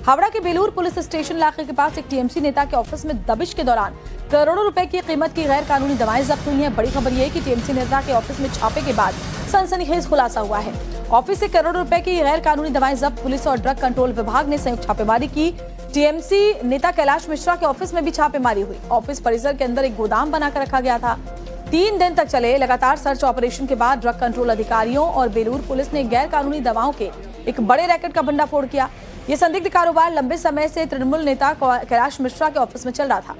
हावड़ा के Belur police station इलाके के पास एक टीएमसी नेता के ऑफिस में दबिश के दौरान करोड़ों रुपए की कीमत की गैर कानूनी दवाएं जब्त हुई हैं। बड़ी खबर यह है कि टीएमसी नेता के ऑफिस में छापे के बाद सनसनीखेज खुलासा हुआ है। ऑफिस से करोड़ों रुपए की गैर कानूनी दवाएं जब्त। पुलिस और ड्रग कंट्रोल विभाग ने संयुक्त छापेमारी की। टीएमसी नेता कैलाश मिश्रा के ऑफिस में भी छापेमारी हुई। ऑफिस परिसर के अंदर एक गोदाम बनाकर रखा गया था। 3 दिन तक चले लगातार सर्च ऑपरेशन के बाद ड्रग कंट्रोल अधिकारियों और बेलूर पुलिस ने गैर कानूनी दवाओं के एक बड़े रैकेट का भंडाफोड़ किया। ये संदिग्ध कारोबार लंबे समय से तृणमूल नेता कैलाश मिश्रा के ऑफिस में चल रहा था।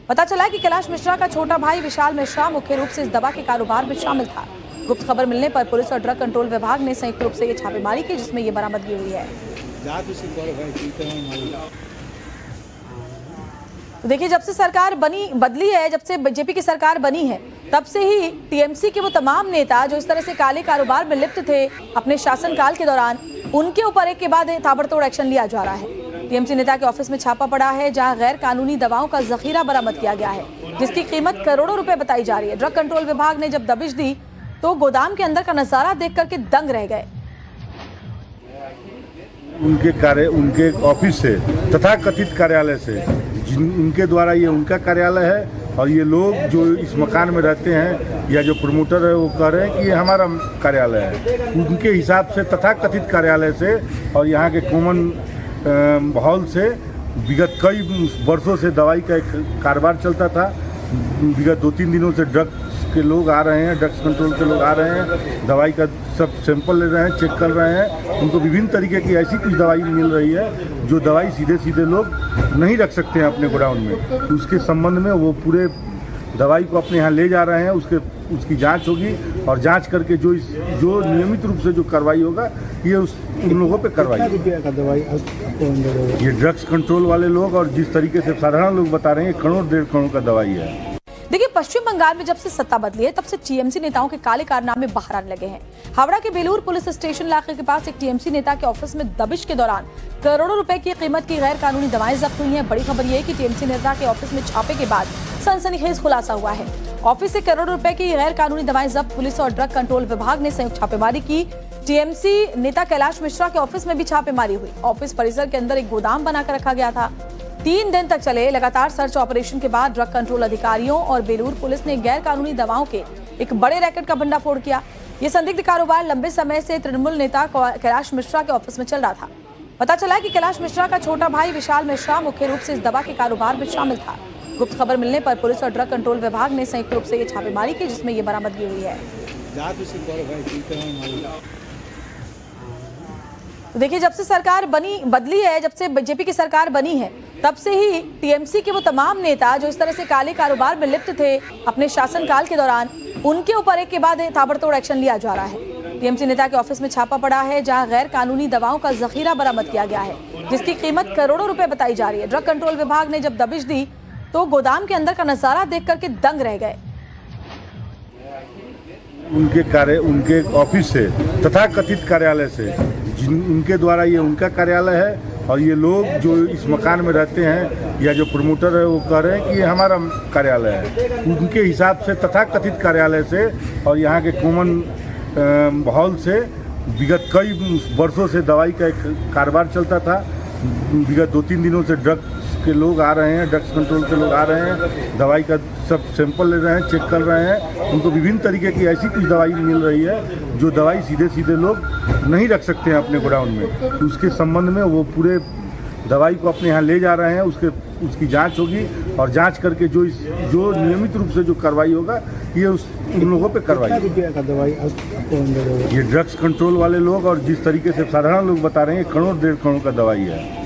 पता चला कि कैलाश मिश्रा का छोटा भाई विशाल मिश्रा मुख्य रूप से इस दवा के कारोबार में शामिल था। गुप्त खबर मिलने पर पुलिस और ड्रग कंट्रोल विभाग ने संयुक्त रूप से ये छापेमारी की, जिसमें ये बरामदगी हुई है। तो देखिए, जब से सरकार बदली है, जब से बीजेपी की सरकार बनी है, तब से ही टीएमसी के वो तमाम नेता जो इस तरह से काले कारोबार में लिप्त थे अपने शासनकाल के दौरान, उनके ऊपर एक के बाद ताबड़तोड़ एक्शन लिया जा रहा है। टीएमसी नेता के ऑफिस में छापा पड़ा है, जहां गैर कानूनी दवाओं का जखीरा बरामद किया गया है, जिसकी कीमत करोड़ों रुपए बताई जा रही है। ड्रग कंट्रोल विभाग ने जब दबिश दी तो गोदाम के अंदर का नजारा देख करके दंग रह गए। उनके ऑफिस से तथा कथित कार्यालय से, उनके द्वारा ये उनका कार्यालय है और ये लोग जो इस मकान में रहते हैं या जो प्रमोटर है वो कह रहे हैं कि ये हमारा कार्यालय है। उनके हिसाब से तथा कथित कार्यालय से और यहाँ के कॉमन हॉल से विगत कई वर्षों से दवाई का एक कारोबार चलता था। विगत 2-3 दिनों से ड्रग्स के लोग आ रहे हैं, ड्रग्स कंट्रोल के लोग आ रहे हैं, दवाई का सब सैंपल ले रहे हैं, चेक कर रहे हैं। उनको विभिन्न तरीके की ऐसी कुछ दवाई मिल रही है जो दवाई सीधे लोग नहीं रख सकते हैं अपने गोडाउन में। तो उसके संबंध में वो पूरे दवाई को अपने यहाँ ले जा रहे हैं। उसकी जांच होगी और जांच करके जो नियमित रूप से जो कार्रवाई होगा ये उन लोगों पे कार्रवाई होगी। ये ड्रग्स कंट्रोल वाले लोग और जिस तरीके से साधारण लोग बता रहे हैं 1-1.5 करोड़ का दवाई है। देखिए, पश्चिम बंगाल में जब से सत्ता बदली है, तब से टीएमसी नेताओं के काले कारनामे बाहर आने लगे हैं। हावड़ा के बेलूर पुलिस स्टेशन इलाके के पास एक टीएमसी नेता के ऑफिस में दबिश के दौरान करोड़ों रुपए की कीमत की गैर कानूनी दवाएं जब्त हुई हैं। बड़ी खबर यह है कि टीएमसी नेता के ऑफिस में छापे के बाद सनसनीखेज खुलासा हुआ है। ऑफिस से करोड़ों रुपए की गैर कानूनी दवाएं जब्त। पुलिस और ड्रग कंट्रोल विभाग ने संयुक्त छापेमारी की। टीएमसी नेता कैलाश मिश्रा के ऑफिस में भी छापेमारी हुई। ऑफिस परिसर के अंदर एक गोदाम बनाकर रखा गया था। 3 दिन तक चले लगातार सर्च ऑपरेशन के बाद ड्रग कंट्रोल अधिकारियों और बेलूर पुलिस ने गैर कानूनी दवाओं के एक बड़े रैकेट का भंडाफोड़ किया। ये संदिग्ध कारोबार लंबे समय से तृणमूल नेता कैलाश मिश्रा के ऑफिस में चल रहा था। पता चला कि कैलाश मिश्रा का छोटा भाई विशाल मिश्रा मुख्य रूप से इस दवा के कारोबार में शामिल था। गुप्त खबर मिलने पर पुलिस और ड्रग कंट्रोल विभाग ने संयुक्त रूप से ये छापेमारी की, जिसमें ये बरामदगी हुई है। तो देखिए, जब से सरकार बदली है, जब से बीजेपी की सरकार बनी है, तब से ही टीएमसी के वो तमाम नेता जो इस तरह से काले कारोबार में लिप्त थे अपने शासनकाल के दौरान, उनके ऊपर एक के बाद ताबड़तोड़ एक्शन लिया जा रहा है। टीएमसी नेता के ऑफिस में छापा पड़ा है, जहां गैर कानूनी दवाओं का जखीरा बरामद किया गया है, जिसकी कीमत करोड़ों रुपए बताई जा रही है। ड्रग कंट्रोल विभाग ने जब दबिश दी तो गोदाम के अंदर का नजारा देख करके दंग रह गए। उनके ऑफिस से तथा कथित कार्यालय से, उनके द्वारा ये उनका कार्यालय है और ये लोग जो इस मकान में रहते हैं या जो प्रमोटर है वो कह रहे हैं कि ये हमारा कार्यालय है। उनके हिसाब से तथा कथित कार्यालय से और यहाँ के कॉमन हॉल से विगत कई वर्षों से दवाई का एक कारोबार चलता था। विगत 2-3 दिनों से ड्रग्स के लोग आ रहे हैं, ड्रग्स कंट्रोल के लोग आ रहे हैं, दवाई का सब सैंपल ले रहे हैं, चेक कर रहे हैं। उनको विभिन्न तरीके की ऐसी कुछ दवाई मिल रही है जो दवाई सीधे लोग नहीं रख सकते हैं अपने गोडाउन में। तो उसके संबंध में वो पूरे दवाई को अपने यहाँ ले जा रहे हैं। उसकी जांच होगी और जांच करके जो नियमित रूप से जो कार्रवाई होगा ये उन लोगों पे कार्रवाई होगी। ये ड्रग्स कंट्रोल वाले लोग और जिस तरीके से साधारण लोग बता रहे हैं 1-1.5 करोड़ का दवाई है।